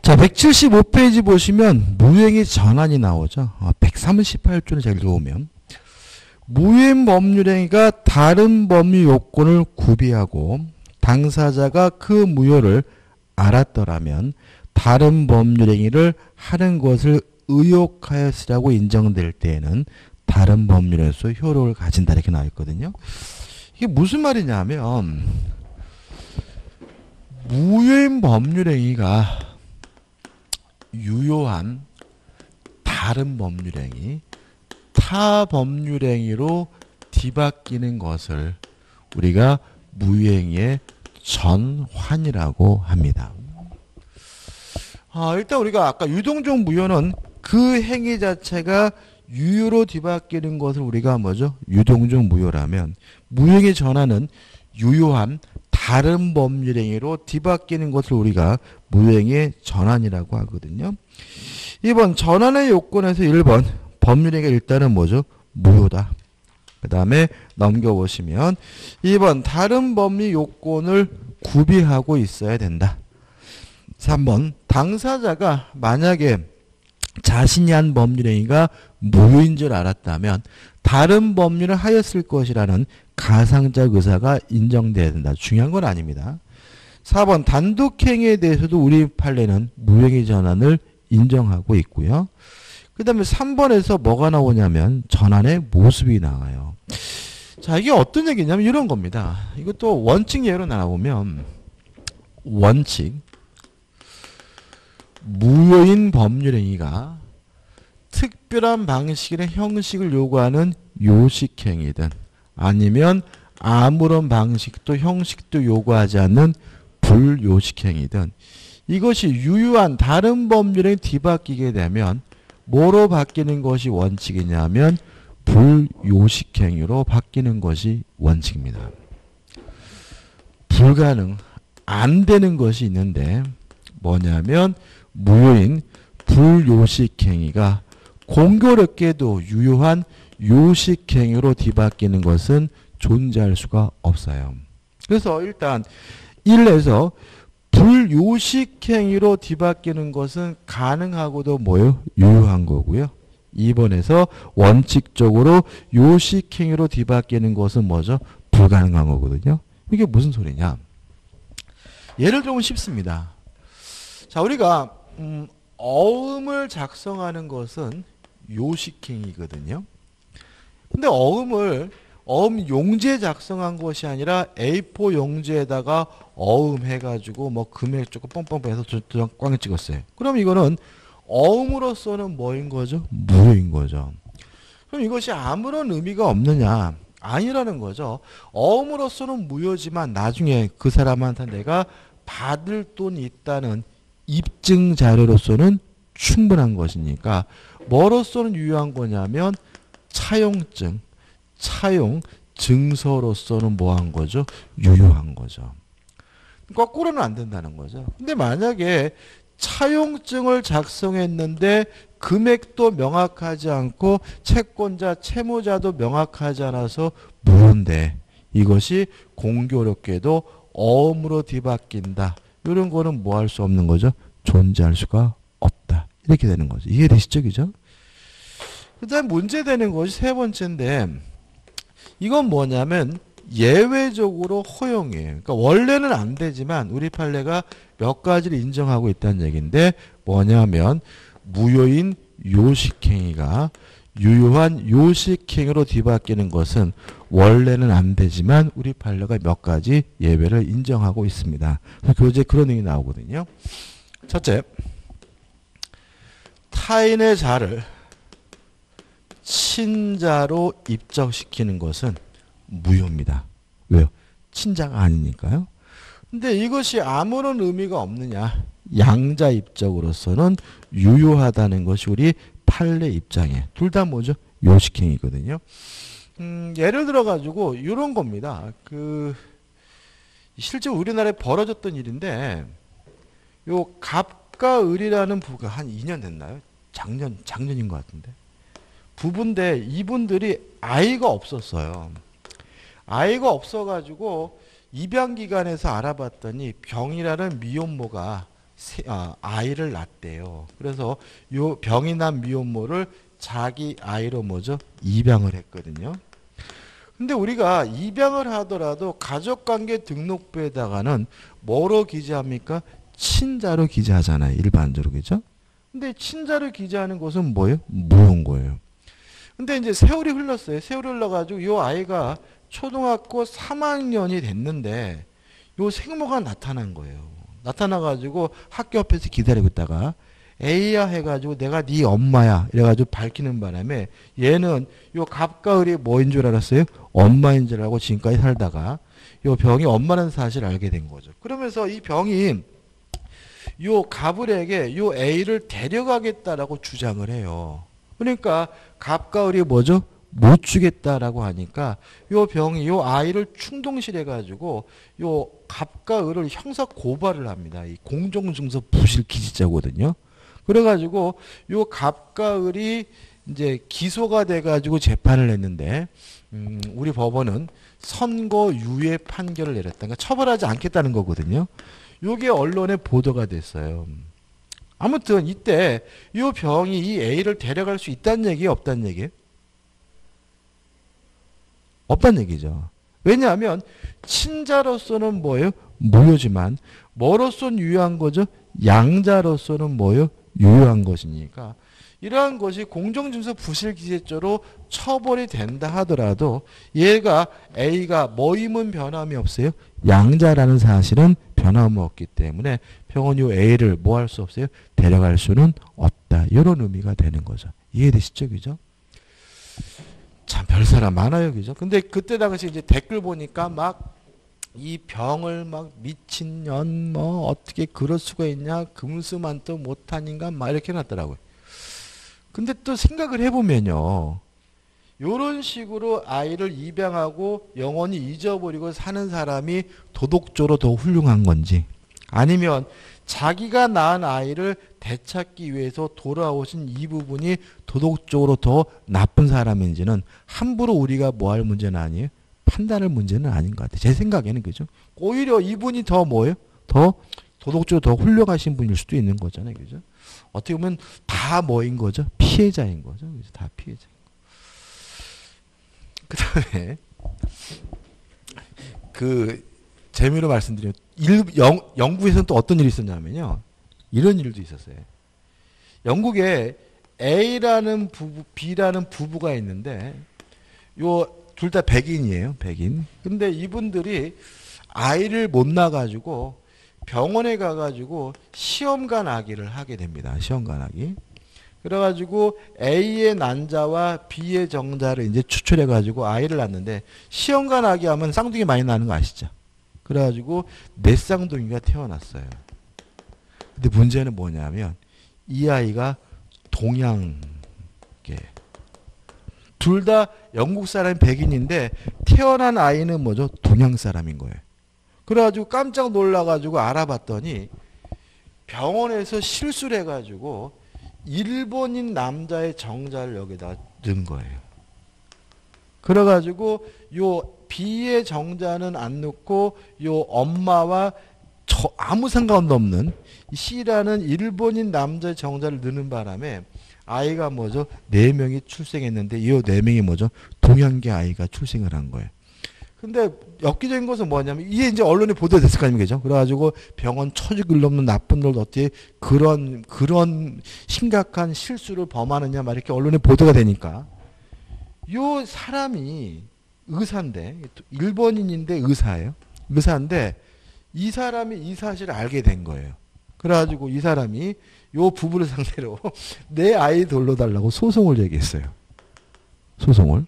자, 175페이지 보시면 무효행위 전환이 나오죠. 138조는 잘 읽어보면 무효인 법률행위가 다른 법률 요건을 구비하고 당사자가 그 무효를 알았더라면 다른 법률행위를 하는 것을 의혹하였으라고 인정될 때에는 다른 법률에서 효력을 가진다 이렇게 나와 있거든요. 이게 무슨 말이냐면 무효인 법률행위가 유효한 다른 법률행위, 타 법률행위로 뒤바뀌는 것을 우리가 무효행위의 전환이라고 합니다. 일단 우리가 아까 유동적 무효는 그 행위 자체가 유효로 뒤바뀌는 것을 우리가 뭐죠? 유동적 무효라면 무효행위 전환은 유효한 다른 법률행위로 뒤바뀌는 것을 우리가 무효행위의 전환이라고 하거든요. 2번 전환의 요건에서 1번 법률행위가 일단은 뭐죠? 무효다. 그 다음에 넘겨보시면 2번 다른 법률 요건을 구비하고 있어야 된다. 3번 당사자가 만약에 자신이 한 법률행위가 무효인 줄 알았다면 다른 법률을 하였을 것이라는 가상적 의사가 인정돼야 된다. 중요한 건 아닙니다. 4번 단독행위에 대해서도 우리 판례는 무효행위 전환을 인정하고 있고요. 그 다음에 3번에서 뭐가 나오냐면 전환의 모습이 나와요. 자, 이게 어떤 얘기냐면 이런 겁니다. 이것도 원칙 예로 나오면 원칙 무효인 법률행위가 특별한 방식의 형식을 요구하는 요식행위든 아니면 아무런 방식도 형식도 요구하지 않는 불요식행위든 이것이 유효한 다른 법률에 뒤바뀌게 되면 뭐로 바뀌는 것이 원칙이냐면 불요식행위로 바뀌는 것이 원칙입니다. 불가능, 안 되는 것이 있는데 뭐냐면 무효인 불요식행위가 공교롭게도 유효한 요식행위로 뒤바뀌는 것은 존재할 수가 없어요. 그래서 일단 1에서 불요식행위로 뒤바뀌는 것은 가능하고도 뭐요? 유효한 거고요. 2번에서 원칙적으로 요식행위로 뒤바뀌는 것은 뭐죠? 불가능한 거거든요. 이게 무슨 소리냐? 예를 들면 쉽습니다. 자, 우리가 어음을 작성하는 것은 요식행위거든요. 근데 어음 용지에 작성한 것이 아니라 A4 용지에다가 어음 해가지고 뭐 금액 조금 뻥뻥뻥 해서 꽝 찍었어요. 그럼 이거는 어음으로서는 뭐인 거죠? 무효인 거죠. 그럼 이것이 아무런 의미가 없느냐? 아니라는 거죠. 어음으로서는 무효지만 나중에 그 사람한테 내가 받을 돈이 있다는 입증 자료로서는 충분한 것이니까 뭐로서는 유효한 거냐면 차용증, 차용 증서로서는 뭐한 거죠? 유효한 거죠. 거꾸로는 안 된다는 거죠. 근데 만약에 차용증을 작성했는데 금액도 명확하지 않고 채권자, 채무자도 명확하지 않아서 무효인데 이것이 공교롭게도 어음으로 뒤바뀐다. 이런 거는 뭐 할 수 없는 거죠? 존재할 수가 없다. 이렇게 되는 거죠. 이해되시죠? 그죠? 그 다음 문제되는 것이 세 번째인데 이건 뭐냐면 예외적으로 허용이에요. 그러니까 원래는 안 되지만 우리 판례가 몇 가지를 인정하고 있다는 얘기인데 뭐냐면 무효인 요식행위가 유효한 요식행위로 뒤바뀌는 것은 원래는 안 되지만 우리 판례가 몇 가지 예외를 인정하고 있습니다. 교재에 그런 얘기 나오거든요. 첫째, 타인의 자를 친자로 입적시키는 것은 무효입니다. 왜요? 친자가 아니니까요. 근데 이것이 아무런 의미가 없느냐? 양자 입적으로서는 유효하다는 것이 우리 판례 입장에 둘 다 뭐죠? 요식행위거든요. 예를 들어 가지고 이런 겁니다. 실제 우리나라에 벌어졌던 일인데 요 갑과 을이라는 부부가 한 2년 됐나요? 작년인 것 같은데. 부부인데 이분들이 아이가 없었어요. 아이가 없어가지고 입양기관에서 알아봤더니 병이라는 미혼모가 아이를 낳았대요. 그래서 요 병이 난 미혼모를 자기 아이로 뭐죠? 입양을 했거든요. 근데 우리가 입양을 하더라도 가족관계 등록부에다가는 뭐로 기재합니까? 친자로 기재하잖아요. 일반적으로. 그죠? 근데 친자로 기재하는 것은 뭐예요? 무혼고예요. 근데 이제 세월이 흘렀어요. 세월이 흘러가지고 이 아이가 초등학교 3학년이 됐는데 요 생모가 나타난 거예요. 나타나가지고 학교 앞에서 기다리고 있다가 A야 해가지고 내가 네 엄마야 이래가지고 밝히는 바람에 얘는 요 갑과 을이 뭐인 줄 알았어요? 엄마인 줄 알고 지금까지 살다가 요 병이 엄마라는 사실을 알게 된 거죠. 그러면서 이 병이 요 갑을에게 요 A를 데려가겠다라고 주장을 해요. 그러니까 갑과 을이 뭐죠? 못 주겠다라고 하니까 요 병이 요 아이를 충동실해 가지고 요 갑과 을을 형사 고발을 합니다. 이 공정증서 부실 기지자거든요. 그래가지고 요 갑과 을이 이제 기소가 돼가지고 재판을 했는데 우리 법원은 선고유예 판결을 내렸다. 그러니까 처벌하지 않겠다는 거거든요. 요게 언론에 보도가 됐어요. 아무튼 이때 요 병이 이 A를 데려갈 수 있다는 얘기예요? 없다는 얘기예요? 없다는 얘기죠. 왜냐하면 친자로서는 뭐예요? 무효지만 뭐로서는 유효한 거죠? 양자로서는 뭐예요? 유효한 것이니까 이러한 것이 공정증서 부실기재죄로 처벌이 된다 하더라도 얘가 A가 뭐임은 변함이 없어요? 양자라는 사실은 변함이 없기 때문에 병원이 A를 뭐 할 수 없어요? 데려갈 수는 없다. 이런 의미가 되는 거죠. 이해되시죠? 그죠? 참 별사람 많아요. 그죠? 근데 그때 당시 이제 댓글 보니까 막 이 병을 막 미친년 뭐 어떻게 그럴 수가 있냐 금수만도 못하닌가 막 이렇게 해놨더라고요. 근데 또 생각을 해보면요. 요런 식으로 아이를 입양하고 영원히 잊어버리고 사는 사람이 도덕적으로 더 훌륭한 건지 아니면 자기가 낳은 아이를 되찾기 위해서 돌아오신 이 부분이 도덕적으로 더 나쁜 사람인지는 함부로 우리가 뭐 할 문제는 아니에요. 판단할 문제는 아닌 것 같아요. 제 생각에는 그죠. 오히려 이분이 더 뭐예요? 더 도덕적으로 더 훌륭하신 분일 수도 있는 거잖아요. 그죠. 어떻게 보면 다 뭐인 거죠? 피해자인 거죠. 그죠? 다 피해자. 그 다음에 그 재미로 말씀드리면 영국에서는 또 어떤 일이 있었냐면요. 이런 일도 있었어요. 영국에 A라는 부부, B라는 부부가 있는데 요 둘 다 백인이에요. 백인. 근데 이분들이 아이를 못 낳아가지고 병원에 가가지고 시험관하기를 하게 됩니다. 시험관하기. 그래가지고 A의 난자와 B의 정자를 이제 추출해가지고 아이를 낳는데 시험관하기 하면 쌍둥이 많이 나는 거 아시죠? 그래가지고 네 쌍둥이가 태어났어요. 근데 문제는 뭐냐면 이 아이가 동양계. 둘 다 영국 사람이 백인인데 태어난 아이는 뭐죠? 동양 사람인 거예요. 그래가지고 깜짝 놀라가지고 알아봤더니 병원에서 실수를 해가지고 일본인 남자의 정자를 여기다 넣은 거예요. 그래가지고 요 B의 정자는 안 넣고 요 엄마와 아무 상관도 없는 C라는 일본인 남자의 정자를 넣는 바람에 아이가 뭐죠? 4명이 출생했는데 이 4명이 뭐죠? 동양계 아이가 출생을 한 거예요. 근데 엽기적인 것은 뭐냐면 이게 이제 언론에 보도됐을 거 아닙니까? 그래가지고 병원 처죽을 넘는 나쁜 놈들 어떻게 그런 심각한 실수를 범하느냐 막 이렇게 언론에 보도가 되니까 요 사람이 의사인데 일본인인데 의사예요. 의사인데 이 사람이 이 사실을 알게 된 거예요. 그래가지고 이 사람이 요 부부를 상대로 내 아이 돌려달라고 소송을 제기했어요. 소송을.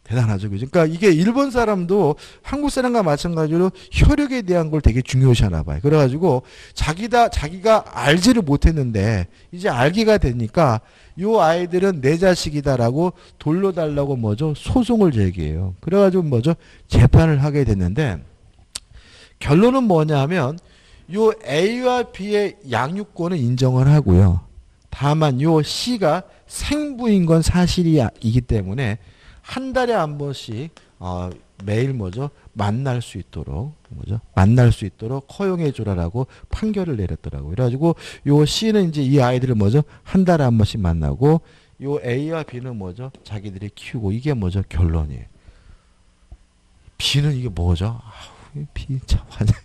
대단하죠. 그러니까 이게 일본 사람도 한국 사람과 마찬가지로 혈육에 대한 걸 되게 중요시하나 봐요. 그래가지고 자기가 알지를 못했는데 이제 알기가 되니까 요 아이들은 내 자식이다라고 돌려달라고 뭐죠? 소송을 제기해요. 그래가지고 뭐죠? 재판을 하게 됐는데 결론은 뭐냐 하면 요 A와 B의 양육권은 인정을 하고요. 다만 요 C가 생부인 건 사실이기 때문에 한 달에 한 번씩 매일 뭐죠? 만날 수 있도록 뭐죠? 만날 수 있도록 허용해 주라라고 판결을 내렸더라고요. 그래가지고 요 C는 이제 이 아이들을 뭐죠? 한 달에 한 번씩 만나고 요 A와 B는 뭐죠? 자기들이 키우고 이게 뭐죠? 결론이에요. B는 이게 뭐죠? B 참 환장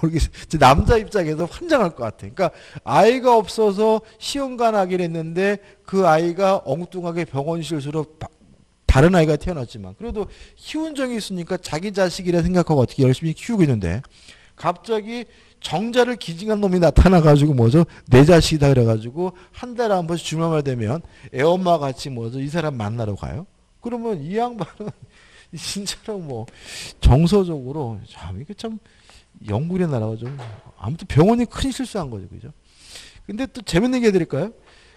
모르겠어요. 남자 입장에서 환장할 것 같아. 그러니까 아이가 없어서 시험관 하기로 했는데 그 아이가 엉뚱하게 병원 실수로 다른 아이가 태어났지만 그래도 키운 적이 있으니까 자기 자식이라 생각하고 어떻게 열심히 키우고 있는데 갑자기 정자를 기증한 놈이 나타나가지고 뭐죠? 내 자식이다 그래가지고 한 달에 한 번씩 주말만 되면 애엄마 같이 뭐죠? 이 사람 만나러 가요? 그러면 이 양반은 진짜로 뭐 정서적으로 참 이게 참 영국의 나라가 좀 아무튼 병원이 큰 실수한 거죠, 그죠? 근데 또 재밌는 게 해드릴까요?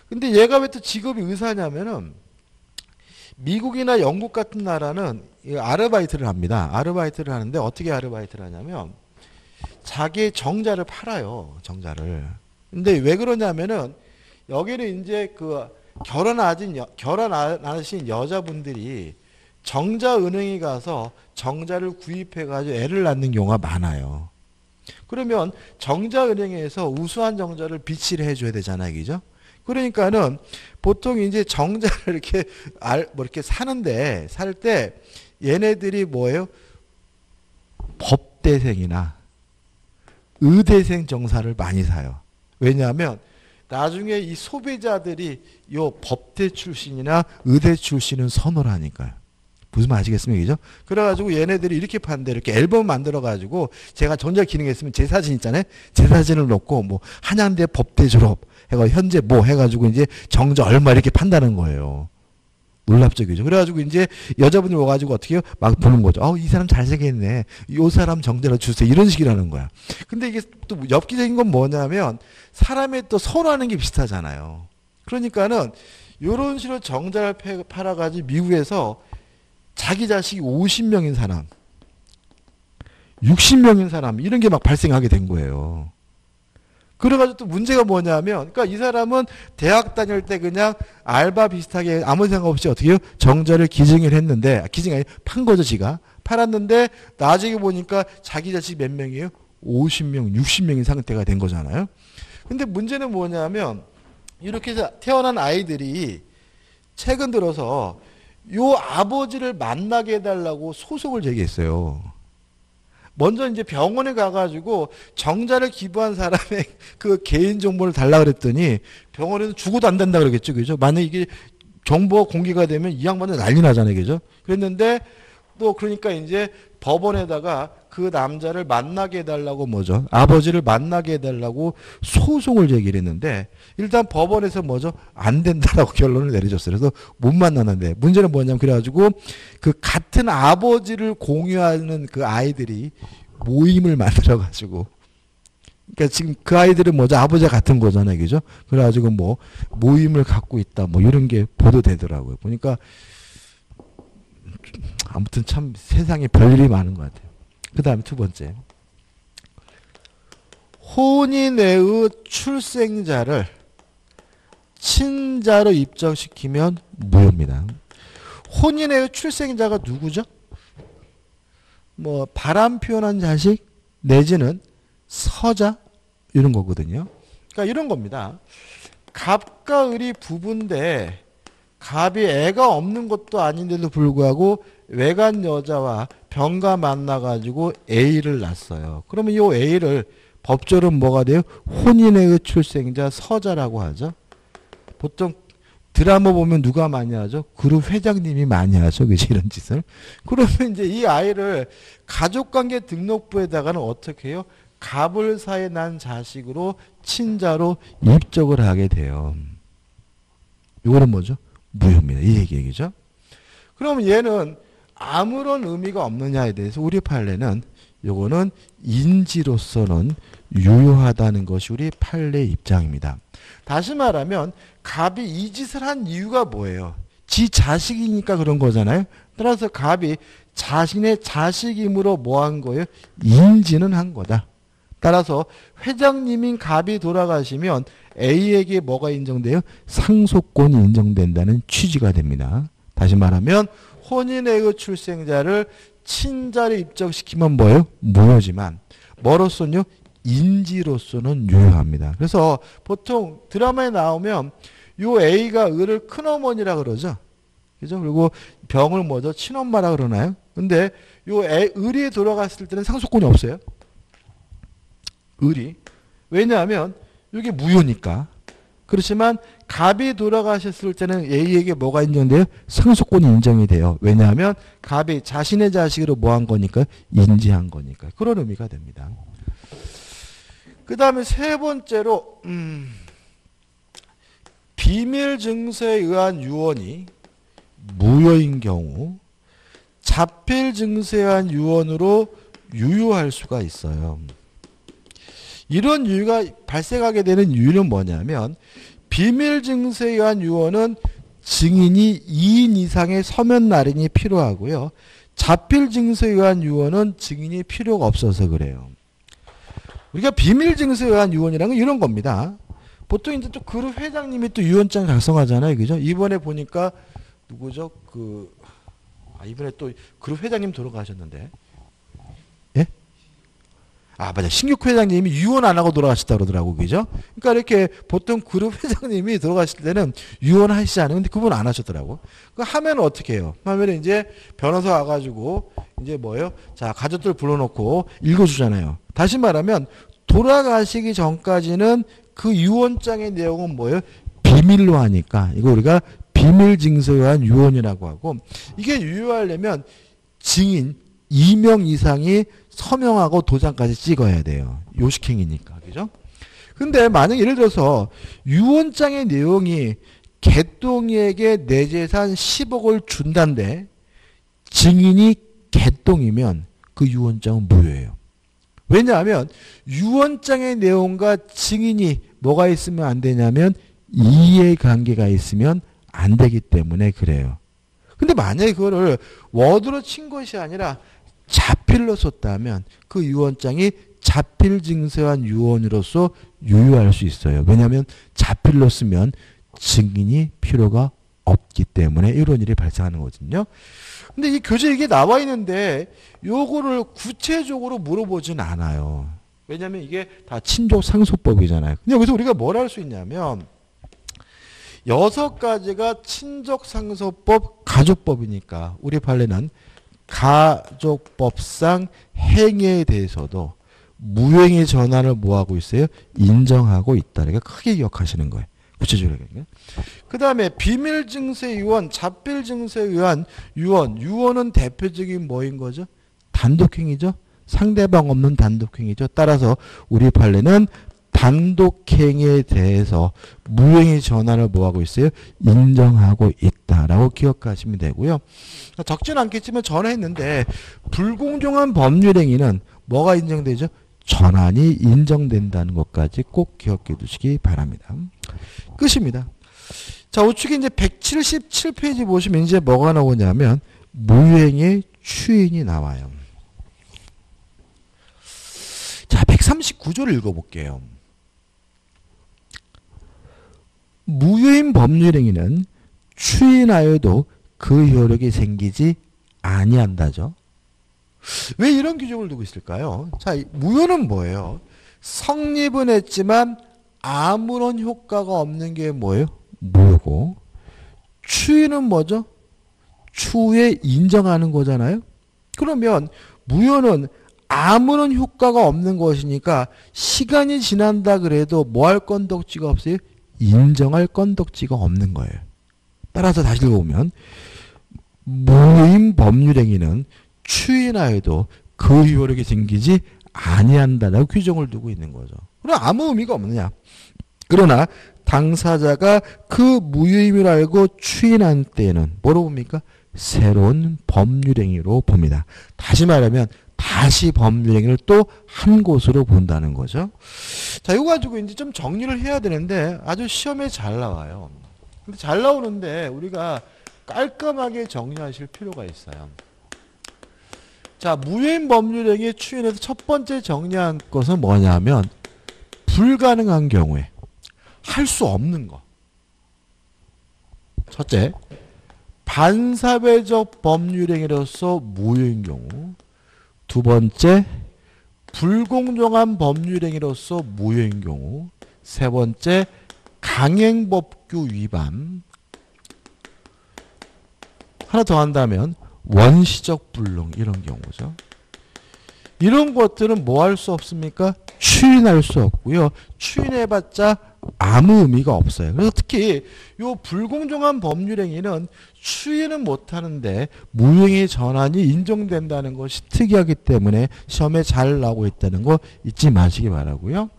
근데 얘가 왜 또 직업이 의사냐면은 미국이나 영국 같은 나라는 아르바이트를 합니다. 아르바이트를 하는데 어떻게 아르바이트를 하냐면 자기의 정자를 팔아요, 정자를. 근데 왜 그러냐면은 여기는 이제 그 결혼 안 하신 여자분들이 정자은행에 가서 정자를 구입해가지고 애를 낳는 경우가 많아요. 그러면 정자은행에서 우수한 정자를 비치를 해줘야 되잖아요, 그죠? 그러니까는 보통 이제 정자를 이렇게 뭐 이렇게 사는데 살 때 얘네들이 뭐예요? 법대생이나 의대생 정사를 많이 사요. 왜냐하면 나중에 이 소비자들이 요 법대 출신이나 의대 출신은 선호를 하니까요. 무슨 말 아시겠습니까? 그죠? 그래가지고 얘네들이 이렇게 판대 이렇게 앨범 만들어가지고 제가 전자 기능에 있으면 제 사진 있잖아요. 제 사진을 넣고 뭐 한양대 법대 졸업 해가 현재 뭐 해가지고 이제 정자 얼마 이렇게 판다는 거예요. 놀랍죠, 그래가지고 이제 여자분이 와가지고 어떻게 해요? 막 보는 거죠. 이 사람 잘생겼네. 요 사람 정자로 주세요. 이런 식이라는 거야. 근데 이게 또 엽기적인 건 뭐냐면 사람의 또 선호하는 게 비슷하잖아요. 그러니까는 요런 식으로 정자를 팔아가지고 미국에서 자기 자식이 50명인 사람, 60명인 사람 이런 게 막 발생하게 된 거예요. 그래가지고 또 문제가 뭐냐면, 그러니까 이 사람은 대학 다닐 때 그냥 알바 비슷하게 아무 생각 없이 어떻게 해요? 정자를 기증을 했는데, 기증이 아니라 판 거죠, 지가. 팔았는데, 나중에 보니까 자기 자식 몇 명이에요? 50명, 60명인 상태가 된 거잖아요. 근데 문제는 뭐냐면, 이렇게 해서 태어난 아이들이 최근 들어서 요 아버지를 만나게 해달라고 소송을 제기했어요. 먼저 이제 병원에 가가지고 정자를 기부한 사람의 그 개인 정보를 달라 그랬더니 병원에서 죽어도 안 된다 그러겠죠, 그죠? 만약 이게 정보가 공개가 되면 이 양반은 난리 나잖아요, 그죠? 그랬는데 또 그러니까 이제 법원에다가 그 남자를 만나게 해달라고 뭐죠? 아버지를 만나게 해달라고 소송을 제기를 했는데 일단 법원에서 뭐죠? 안 된다라고 결론을 내려줬어요. 그래서 못 만나는데 문제는 뭐냐면 그래가지고 그 같은 아버지를 공유하는 그 아이들이 모임을 만들어가지고 그러니까 지금 그 아이들은 뭐죠? 아버지가 같은 거잖아요, 그죠? 그래가지고 뭐 모임을 갖고 있다 뭐 이런 게 보도되더라고요. 보니까 아무튼 참 세상에 별일이 많은 것 같아요. 그 다음에 두 번째. 혼인의 출생자를 친자로 입적시키면 무효입니다. 혼인의 출생자가 누구죠? 뭐 바람 피워난 자식 내지는 서자 이런 거거든요. 그러니까 이런 겁니다. 갑과 을이 부부인데 갑이 애가 없는 것도 아닌데도 불구하고 외간 여자와 병가 만나가지고 A를 낳았어요. 그러면 이 A를 법조는 뭐가 돼요? 혼인의 출생자 서자라고 하죠. 보통 드라마 보면 누가 많이 하죠? 그룹 회장님이 많이 하죠. 그치? 이런 짓을. 그러면 이제 이 아이를 가족관계 등록부에다가는 어떻게 해요? 갑을 사이에 난 자식으로 친자로 입적을 하게 돼요. 이거는 뭐죠? 무효입니다. 이 얘기죠. 그럼 얘는 아무런 의미가 없느냐에 대해서 우리 판례는 요거는 인지로서는 유효하다는 것이 우리 판례 입장입니다. 다시 말하면 갑이 이 짓을 한 이유가 뭐예요? 지 자식이니까 그런 거잖아요. 따라서 갑이 자신의 자식이므로 뭐 한 거예요? 인지는 한 거다. 따라서 회장님인 갑이 돌아가시면 A에게 뭐가 인정돼요? 상속권이 인정된다는 취지가 됩니다. 다시 말하면 혼인의 그 출생자를 친자로 입적시키면 뭐예요? 무효지만 뭐로서는요? 인지로서는 유효합니다. 그래서 보통 드라마에 나오면 요 A가 을을 큰어머니라 그러죠. 그죠? 그리고 병을 뭐죠? 친엄마라 그러나요? 근데 요 을이 돌아갔을 때는 상속권이 없어요. 을이. 왜냐하면 이게 무효니까. 그렇지만 갑이 돌아가셨을 때는 A에게 뭐가 인정돼요? 상속권이 인정이 돼요. 왜냐하면 갑이 자신의 자식으로 뭐 한 거니까? 인지한 거니까. 그런 의미가 됩니다. 그 다음에 세 번째로 비밀 증서에 의한 유언이 무효인 경우 자필 증서에 의한 유언으로 유효할 수가 있어요. 이런 이유가 발생하게 되는 이유는 뭐냐면 비밀 증서에 의한 유언은 증인이 2인 이상의 서면 날인이 필요하고요. 자필 증서에 의한 유언은 증인이 필요가 없어서 그래요. 우리가 비밀 증서에 의한 유언이라는 건 이런 겁니다. 보통 이제 또 그룹 회장님이 또 유언장 작성하잖아요. 그죠? 이번에 보니까 누구죠? 이번에 또 그룹 회장님 돌아가셨는데. 예? 맞아. 신규 회장님이 유언 안 하고 돌아가셨다 그러더라고. 그죠? 그러니까 이렇게 보통 그룹 회장님이 돌아가실 때는 유언하시지 않으면 근데 그분 안 하셨더라고. 그 하면 어떻게 해요? 하면 이제 변호사 와가지고 이제 뭐예요? 자, 가족들 불러놓고 읽어주잖아요. 다시 말하면 돌아가시기 전까지는 그 유언장의 내용은 뭐예요? 비밀로 하니까 이거 우리가 비밀 증서에 의한 유언이라고 하고 이게 유효하려면 증인 2명 이상이 서명하고 도장까지 찍어야 돼요. 요식행위니까. 그죠? 근데 만약 예를 들어서 유언장의 내용이 개똥이에게 내 재산 10억을 준다는데 증인이 개똥이면 그 유언장은 무효예요. 왜냐하면 유언장의 내용과 증인이 뭐가 있으면 안 되냐면 이해관계가 있으면 안 되기 때문에 그래요. 근데 만약에 그거를 워드로 친 것이 아니라 자필로 썼다면 그 유언장이 자필 증서한 유언으로서 유효할 수 있어요. 왜냐하면 자필로 쓰면 증인이 필요가 없기 때문에 이런 일이 발생하는 거거든요. 근데 이 교재에 이게 나와 있는데 요거를 구체적으로 물어보진 않아요. 왜냐하면 이게 다 친족 상속법이잖아요. 근데 여기서 우리가 뭘 할 수 있냐면 6가지가 친족 상속법 가족법이니까 우리 판례는 가족법상 행위에 대해서도 무행의 전환을 뭐하고 있어요? 인정하고 있다. 그러니까 크게 기억하시는 거예요. 구체적으로. 그 다음에 비밀 증서의 유언, 자필 증서에 의한 유언. 유언은 대표적인 뭐인 거죠? 단독행위죠. 상대방 없는 단독행위죠. 따라서 우리 판례는 단독행위에 대해서 무행의 전환을 뭐하고 있어요? 인정하고 있다라고 기억하시면 되고요. 적진 않겠지만 전화했는데 불공정한 법률행위는 뭐가 인정되죠? 전환이 인정된다는 것까지 꼭 기억해 두시기 바랍니다. 끝입니다. 자, 우측에 이제 177페이지 보시면 이제 뭐가 나오냐면 무효행위의 추인이 나와요. 자, 139조를 읽어볼게요. 무효인 법률행위는 추인하여도 그 효력이 생기지 아니한다죠. 왜 이런 규정을 두고 있을까요? 자, 무효는 뭐예요? 성립은 했지만 아무런 효과가 없는 게 뭐예요? 무효고. 추인은 뭐죠? 추후에 인정하는 거잖아요. 그러면 무효는 아무런 효과가 없는 것이니까 시간이 지난다 그래도 뭐 할 건덕지가 없어요? 인정할 건덕지가 없는 거예요. 따라서 다시 읽어보면 무효인 법률행위는 추인하여도 그 효력이 생기지 아니한다라고 규정을 두고 있는 거죠. 그럼 아무 의미가 없느냐. 그러나 당사자가 그 무효임을 알고 추인한 때에는 뭐로 봅니까? 새로운 법률행위로 봅니다. 다시 말하면 다시 법률행위를 또 한 곳으로 본다는 거죠. 자, 이거 가지고 이제 좀 정리를 해야 되는데 아주 시험에 잘 나와요. 근데 잘 나오는데 우리가 깔끔하게 정리하실 필요가 있어요. 자, 무효인 법률행위 추인에서 첫 번째 정리한 것은 뭐냐면 불가능한 경우에 할 수 없는 거. 첫째, 반사회적 법률행위로서 무효인 경우. 두 번째, 불공정한 법률행위로서 무효인 경우. 세 번째, 강행법규 위반. 하나 더 한다면 원시적 불능 이런 경우죠. 이런 것들은 뭐 할 수 없습니까? 추인할 수 없고요. 추인해봤자 아무 의미가 없어요. 그래서 특히 이 불공정한 법률행위는 추인은 못하는데 무효행위 전환이 인정된다는 것이 특이하기 때문에 시험에 잘 나오고 있다는 거 잊지 마시기 바라고요.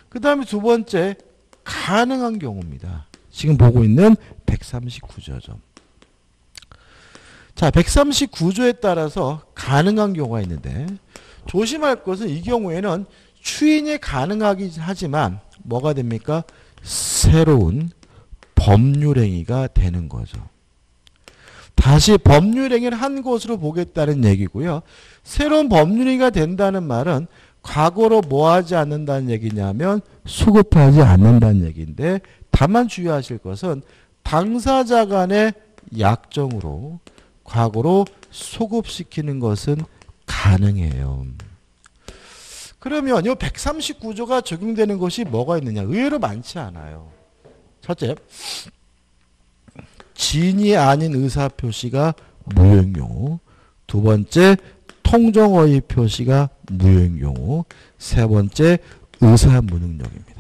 그 다음에 두 번째, 가능한 경우입니다. 지금 보고 있는 139조죠. 자, 139조에 따라서 가능한 경우가 있는데 조심할 것은 이 경우에는 추인이 가능하긴 하지만 뭐가 됩니까? 새로운 법률행위가 되는 거죠. 다시 법률행위를 한 것으로 보겠다는 얘기고요. 새로운 법률행위가 된다는 말은 과거로 뭐 하지 않는다는 얘기냐면 수급하지 않는다는 얘기인데 다만 주의하실 것은 당사자 간의 약정으로 과거로 소급시키는 것은 가능해요. 그러면 이 139조가 적용되는 것이 뭐가 있느냐? 의외로 많지 않아요. 첫째, 진위 아닌 의사표시가 무효인 경우. 두 번째, 통정허위 표시가 무효인 경우. 세 번째, 의사무능력입니다.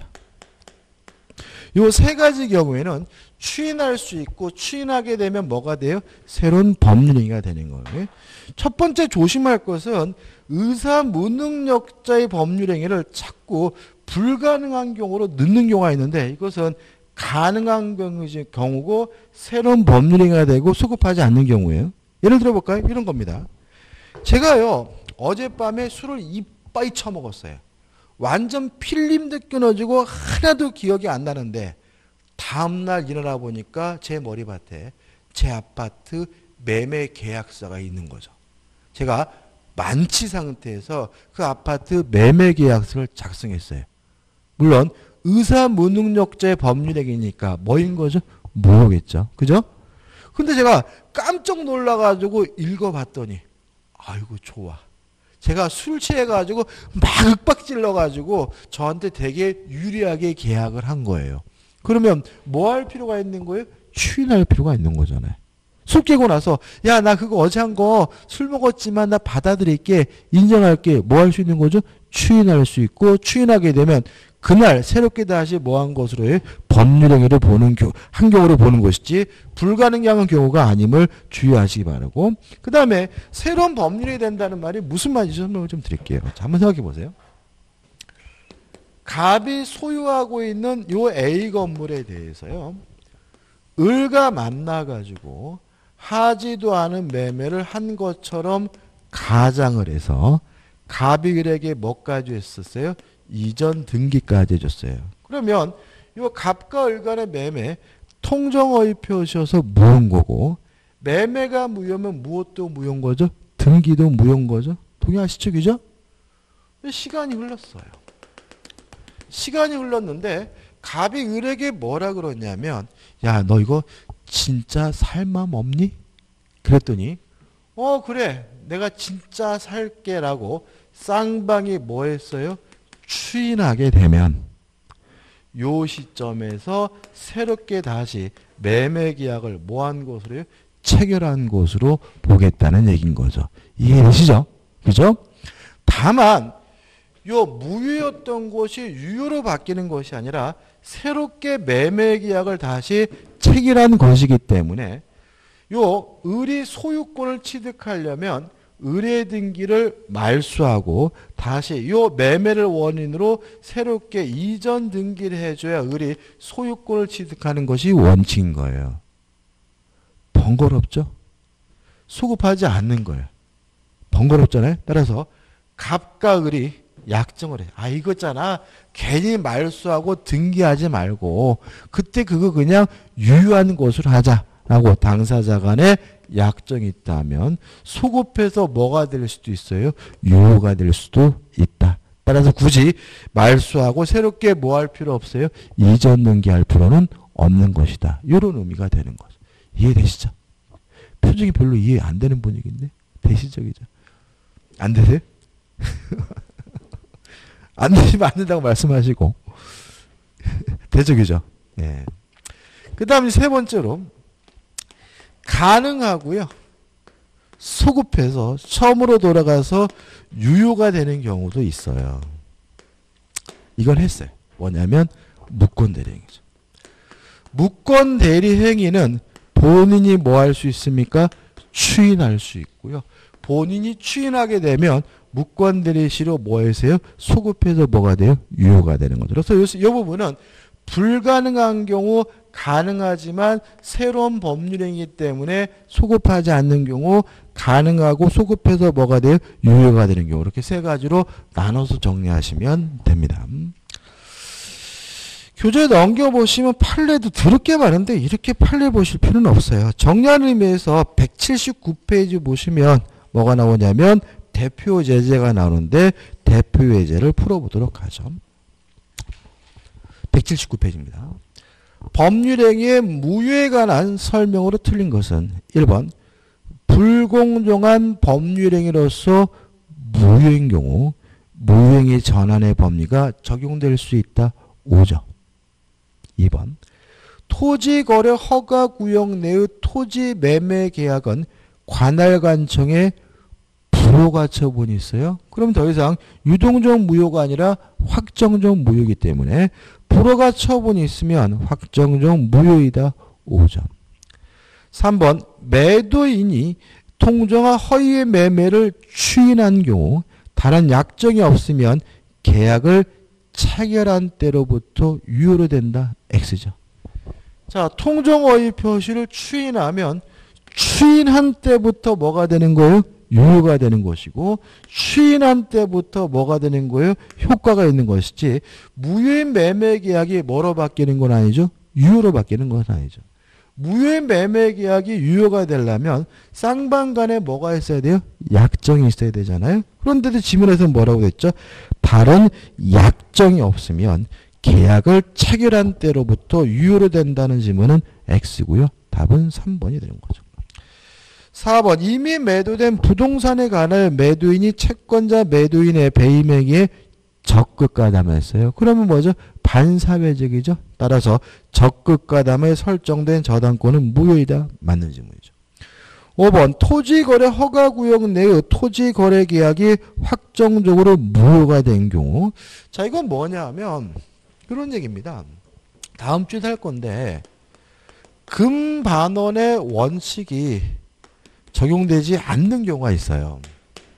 이 세 가지 경우에는 추인할 수 있고 추인하게 되면 뭐가 돼요? 새로운 법률행위가 되는 거예요. 첫 번째 조심할 것은 의사무능력자의 법률행위를 자꾸 불가능한 경우로 넣는 경우가 있는데 이것은 가능한 경우고 새로운 법률행위가 되고 소급하지 않는 경우예요. 예를 들어볼까요? 이런 겁니다. 제가요 어젯밤에 술을 이빠이 처먹었어요. 완전 필름도 끊어지고 하나도 기억이 안 나는데 다음날 일어나 보니까 제 머리밭에 제 아파트 매매 계약서가 있는 거죠. 제가 만취 상태에서 그 아파트 매매 계약서를 작성했어요. 물론 의사무능력자의 법률행위니까 뭐인 거죠? 무효겠죠. 그죠? 근데 제가 깜짝 놀라가지고 읽어봤더니 아이고 좋아. 제가 술 취해가지고 막 윽박질러가지고 저한테 되게 유리하게 계약을 한 거예요. 그러면 뭐 할 필요가 있는 거예요? 추인할 필요가 있는 거잖아요. 술 깨고 나서 야 나 그거 어제 한 거 술 먹었지만 나 받아들일게 인정할게 뭐 할 수 있는 거죠? 추인할 수 있고 추인하게 되면 그날 새롭게 다시 뭐 한 것으로 해? 법률행위를 한 경우로 보는 것이지 불가능한 경우가 아님을 주의하시기 바라고. 그 다음에 새로운 법률이 된다는 말이 무슨 말인지 설명을 좀 드릴게요. 자, 한번 생각해 보세요. 갑이 소유하고 있는 요 A 건물에 대해서요. 을과 만나가지고 하지도 않은 매매를 한 것처럼 가장을 해서 갑이 을에게 뭐까지 했었어요? 이전 등기까지 해줬어요. 그러면 이 갑과 을 간의 매매 통정허위 표시여서 무효인 거고 매매가 무효면 무엇도 무효인 거죠? 등기도 무효인 거죠? 동의하시죠? 그죠? 시간이 흘렀어요. 시간이 흘렀는데 갑이 을에게 뭐라 그러냐면 야 너 이거 진짜 살 맘 없니? 그랬더니 그래 내가 진짜 살게 라고 쌍방이 뭐 했어요? 추인하게 되면 요 시점에서 새롭게 다시 매매계약을 뭐한 것으로요? 체결한 것으로 보겠다는 얘기인 거죠. 이해되시죠? 그죠? 다만 요 무효였던 것이 유효로 바뀌는 것이 아니라 새롭게 매매계약을 다시 체결한 것이기 때문에 요 을이 소유권을 취득하려면 을의 등기를 말소하고 다시 요 매매를 원인으로 새롭게 이전 등기를 해줘야 을이 소유권을 취득하는 것이 원칙인 거예요. 번거롭죠? 소급하지 않는 거예요. 번거롭잖아요. 따라서 갑과 을이 약정을 해. 아 이거잖아. 괜히 말소하고 등기하지 말고 그때 그거 그냥 유효한 것으로 하자라고 당사자 간에 약정이 있다면 소급해서 뭐가 될 수도 있어요? 유효가 될 수도 있다. 따라서 굳이 말소하고 새롭게 뭐 할 필요 없어요? 이전 등기할 필요는 없는 것이다. 이런 의미가 되는 거죠. 이해되시죠? 표정이 별로 이해 안 되는 분위기인데 대시적이죠. 안 되세요? 안 되시면 안 된다고 말씀하시고 대적이죠. 예. 그 다음 세 번째로 가능하고요. 소급해서 처음으로 돌아가서 유효가 되는 경우도 있어요. 이걸 했어요. 뭐냐면 무권대리행위죠. 무권대리행위는 본인이 뭐 할 수 있습니까? 추인할 수 있고요. 본인이 추인하게 되면 무권대리시로 뭐 해서요? 소급해서 뭐가 돼요? 유효가 되는 거죠. 그래서 이 부분은 불가능한 경우 가능하지만 새로운 법률행위이기 때문에 소급하지 않는 경우 가능하고 소급해서 뭐가 돼요? 유효가 되는 경우 이렇게 세 가지로 나눠서 정리하시면 됩니다. 교재 넘겨보시면 판례도 더럽게 많은데 이렇게 판례 보실 필요는 없어요. 정리하는 의미에서 179페이지 보시면 뭐가 나오냐면 대표 제재가 나오는데 대표 예제를 풀어보도록 하죠. 179페이지입니다. 법률행위의 무효에 관한 설명으로 틀린 것은 1번 불공정한 법률행위로서 무효인 경우 무효행위 전환의 법리가 적용될 수 있다. 5죠. 2번 토지거래 허가구역 내의 토지 매매 계약은 관할관청에 불허가 처분이 있어요. 그럼 더 이상 유동적 무효가 아니라 확정적 무효이기 때문에 불허가 처분이 있으면 확정적 무효이다. 5점. 3번 매도인이 통정한 허위의 매매를 추인한 경우 다른 약정이 없으면 계약을 체결한 때로부터 유효로 된다. X죠. 자, 통정허위 표시를 추인하면 추인한 때부터 뭐가 되는 거예요? 유효가 되는 것이고 추인한 때부터 뭐가 되는 거예요? 효과가 있는 것이지 무효인 매매 계약이 뭐로 바뀌는 건 아니죠? 유효로 바뀌는 건 아니죠. 무효인 매매 계약이 유효가 되려면 쌍방간에 뭐가 있어야 돼요? 약정이 있어야 되잖아요. 그런데도 지문에서 뭐라고 됐죠? 다른 약정이 없으면 계약을 체결한 때로부터 유효로 된다는 지문은 X고요. 답은 3번이 되는 거죠. 4번 이미 매도된 부동산에 관하여 매도인이 채권자 매도인의 배임행위에 적극가담했어요. 그러면 뭐죠? 반사회적이죠. 따라서 적극가담에 설정된 저당권은 무효이다. 맞는 질문이죠. 5번 토지거래 허가구역 내의 토지거래 계약이 확정적으로 무효가 된 경우 자 이건 뭐냐 하면 그런 얘기입니다. 다음 주에 할 건데 금반원의 원칙이 적용되지 않는 경우가 있어요.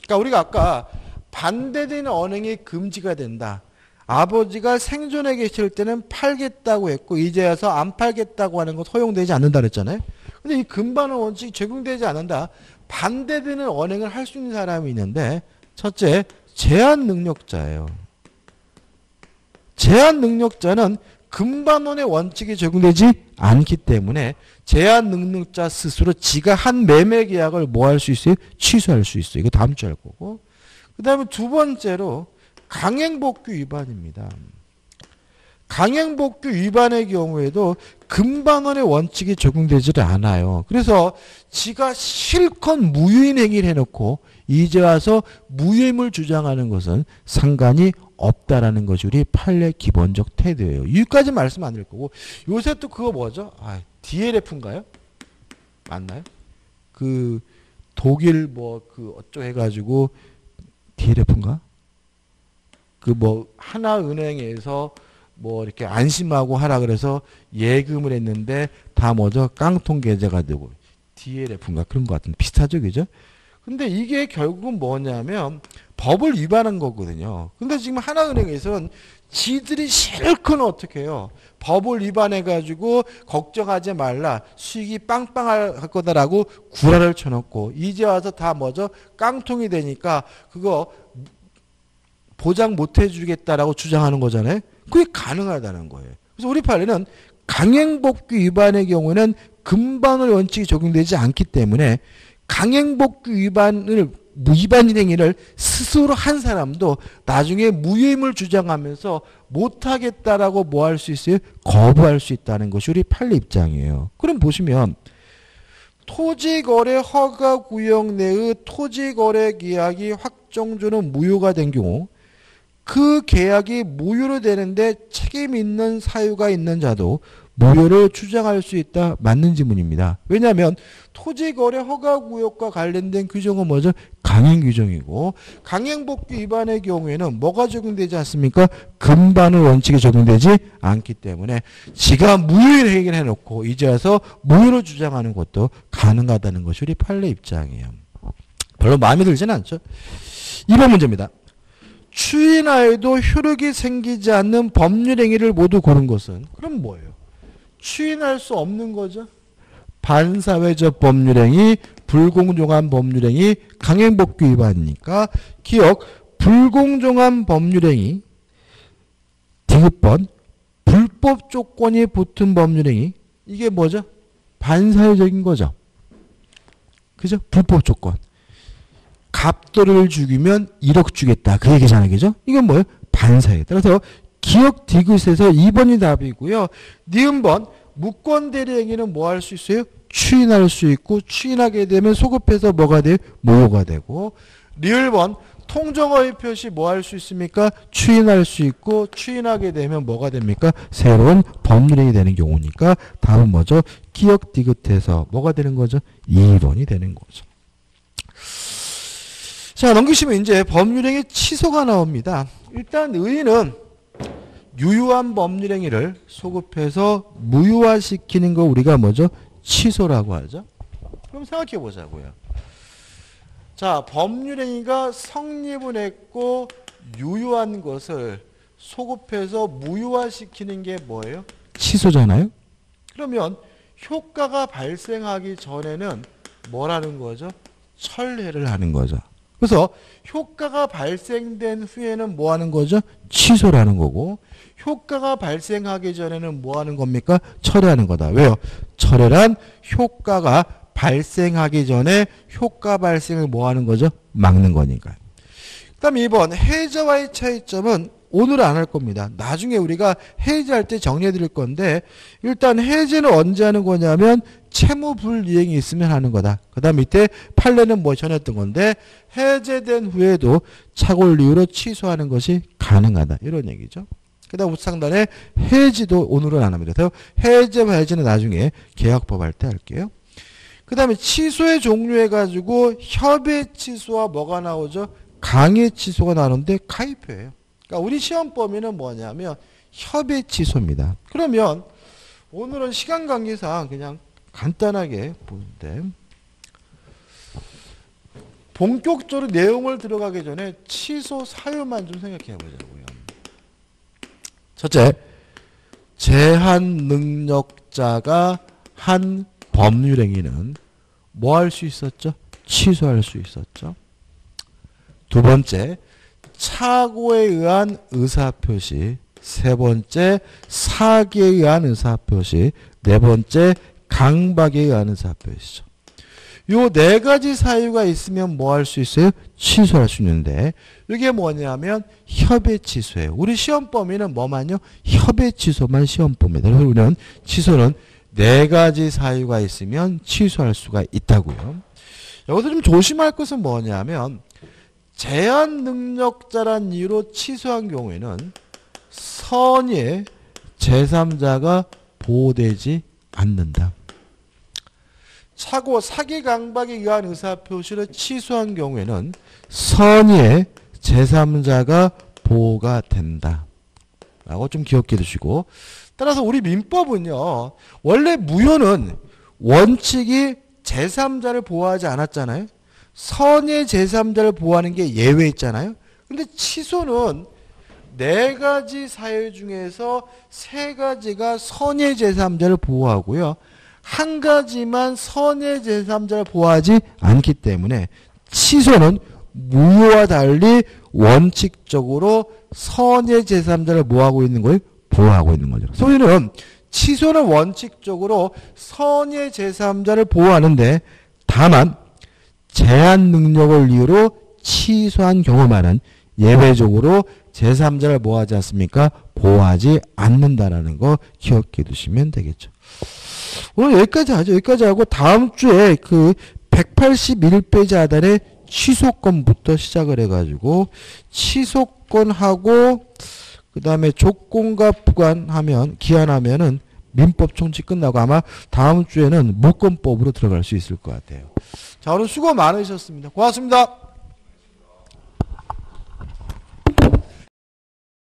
그러니까 우리가 아까 반대되는 언행이 금지가 된다. 아버지가 생존해 계실 때는 팔겠다고 했고 이제 와서 안 팔겠다고 하는 건 허용되지 않는다 그랬잖아요. 근데 이 금반원 원칙이 적용되지 않는다. 반대되는 언행을 할 수 있는 사람이 있는데 첫째, 제한 능력자예요. 제한 능력자는 금반원의 원칙이 적용되지 않기 때문에 제한 능력자 스스로 지가 한 매매 계약을 뭐 할 수 있어요? 취소할 수 있어요. 이거 다음 주에 할 거고. 그 다음에 두 번째로 강행복귀 위반입니다. 강행복귀 위반의 경우에도 금반원의 원칙이 적용되지를 않아요. 그래서 지가 실컷 무효인 행위를 해놓고 이제 와서 무효임을 주장하는 것은 상관이 없다라는 것이 우리 판례 기본적 태도예요. 여기까지 말씀 안 드릴 거고 요새 또 그거 뭐죠? DLF인가요? 맞나요? 그 독일 뭐 그 어쩌고 해가지고 DLF인가? 그 뭐 하나은행에서 뭐 이렇게 안심하고 하라 그래서 예금을 했는데 다 뭐죠? 깡통 계좌가 되고 DLF인가 그런 것 같은데 비슷하죠, 그죠? 근데 이게 결국은 뭐냐면 법을 위반한 거거든요. 근데 지금 하나은행에서는 지들이 실컷 어떻게 해요? 법을 위반해가지고 걱정하지 말라. 수익이 빵빵할 거다라고 구라를 쳐놓고 이제 와서 다 뭐죠? 깡통이 되니까 그거 보장 못 해주겠다라고 주장하는 거잖아요. 그게 가능하다는 거예요. 그래서 우리 판례는 강행복귀 위반의 경우에는 금반원 원칙이 적용되지 않기 때문에 강행복귀 위반인 행위를 스스로 한 사람도 나중에 무효임을 주장하면서 못하겠다라고 뭐 할 수 있어요? 거부할 수 있다는 것이 우리 판례 입장이에요. 그럼 보시면 토지거래 허가구역 내의 토지거래 계약이 확정주는 무효가 된 경우 그 계약이 무효로 되는데 책임 있는 사유가 있는 자도 무효를 주장할 수 있다. 맞는 지문입니다. 왜냐하면 토지거래 허가구역과 관련된 규정은 뭐죠? 강행규정이고 강행법규 위반의 경우에는 뭐가 적용되지 않습니까? 금반의 원칙이 적용되지 않기 때문에 지가 무효를 해결해놓고 이제 와서 무효로 주장하는 것도 가능하다는 것이 우리 판례 입장이에요. 별로 마음에 들지는 않죠. 2번 문제입니다. 추인하여도 효력이 생기지 않는 법률행위를 모두 고른 것은 그럼 뭐예요? 추인할 수 없는 거죠. 반사회적 법률행위, 불공정한 법률행위, 강행법규 위반이니까 기억, 불공정한 법률행위, 디귿번, 불법 조건이 붙은 법률행위 이게 뭐죠? 반사회적인 거죠. 그죠? 불법 조건. 갑돌을 죽이면 1억 주겠다. 그 얘기잖아요. 그죠? 이건 뭐예요? 반사회. 따라서 기억 디귿에서 2번이 답이고요. 니은번 무권대리행위는 뭐 할 수 있어요? 추인할 수 있고 추인하게 되면 소급해서 뭐가 돼요? 무효가 되고 리을번 통정어의 표시 뭐 할 수 있습니까? 추인할 수 있고 추인하게 되면 뭐가 됩니까? 새로운 법률행위 되는 경우니까 답은 뭐죠? 기억 디귿에서 뭐가 되는 거죠? 2번이 되는 거죠. 자, 넘기시면 이제 법률행위 취소가 나옵니다. 일단 의의는 유효한 법률행위를 소급해서 무효화시키는 거 우리가 뭐죠? 취소라고 하죠. 그럼 생각해 보자고요. 자, 법률행위가 성립을 했고 유효한 것을 소급해서 무효화시키는 게 뭐예요? 취소잖아요. 그러면 효과가 발생하기 전에는 뭐라는 거죠? 철회를 하는 거죠. 그래서 효과가 발생된 후에는 뭐 하는 거죠? 취소라는 거고 효과가 발생하기 전에는 뭐 하는 겁니까? 철회하는 거다. 왜요? 철회란 효과가 발생하기 전에 효과 발생을 뭐 하는 거죠? 막는 거니까. 그 다음에 2번 해제와의 차이점은 오늘은 안 할 겁니다. 나중에 우리가 해제할 때 정리해 드릴 건데 일단 해제는 언제 하는 거냐면 채무불이행이 있으면 하는 거다. 그 다음 밑에 판례는 뭐 전했던 건데 해제된 후에도 착오를 이유로 취소하는 것이 가능하다. 이런 얘기죠. 그 다음 우상단에 해지도 오늘은 안 합니다. 그래서 해제와 해지는 나중에 계약법 할 때 할게요. 그 다음에 취소의 종류해가지고 협의 취소와 뭐가 나오죠? 강의 취소가 나오는데 가입표예요. 그러니까 우리 시험 범위는 뭐냐면 협의 취소입니다. 그러면 오늘은 시간 관계상 그냥 간단하게 보는데 본격적으로 내용을 들어가기 전에 취소 사유만 좀 생각해 보자고요. 첫째, 제한 능력자가 한 법률행위는 뭐 할 수 있었죠? 취소할 수 있었죠. 두 번째, 착오에 의한 의사표시. 세 번째, 사기에 의한 의사표시. 네 번째, 강박에 의한 의사표시죠. 요 네 가지 사유가 있으면 뭐 할 수 있어요? 취소할 수 있는데 이게 뭐냐면 협의 취소예요. 우리 시험 범위는 뭐만요? 협의 취소만 시험 범위다. 그래서 우리는 취소는 네 가지 사유가 있으면 취소할 수가 있다고요. 여기서 좀 조심할 것은 뭐냐면 제한 능력자란 이유로 취소한 경우에는 선의 제3자가 보호되지 않는다. 착오, 사기, 강박에 의한 의사표시를 취소한 경우에는 선의 제3자가 보호가 된다. 라고 좀 기억해 두시고 따라서 우리 민법은요. 원래 무효는 원칙이 제3자를 보호하지 않았잖아요. 선의 제3자를 보호하는 게 예외 있잖아요. 근데 취소는 네 가지 사유 중에서 세 가지가 선의 제3자를 보호하고요. 한 가지만 선의 제3자를 보호하지 않기 때문에 취소는 무효와 달리 원칙적으로 선의 제3자를 뭐하고 있는 거예요? 보호하고 있는 거죠. 소리는 취소는 원칙적으로 선의 제3자를 보호하는데 다만 제한 능력을 이유로 취소한 경우만은 예외적으로 제3자를 뭐하지 않습니까? 보호하지 않는다라는 거 기억해 두시면 되겠죠. 오늘 여기까지 하죠. 여기까지 하고 다음 주에 그 181페이지 하단에 취소권부터 시작을 해가지고 취소권하고 그 다음에 조건과 부관하면 기한하면은 민법 총칙 끝나고 아마 다음 주에는 물권법으로 들어갈 수 있을 것 같아요. 자, 오늘 수고 많으셨습니다. 고맙습니다.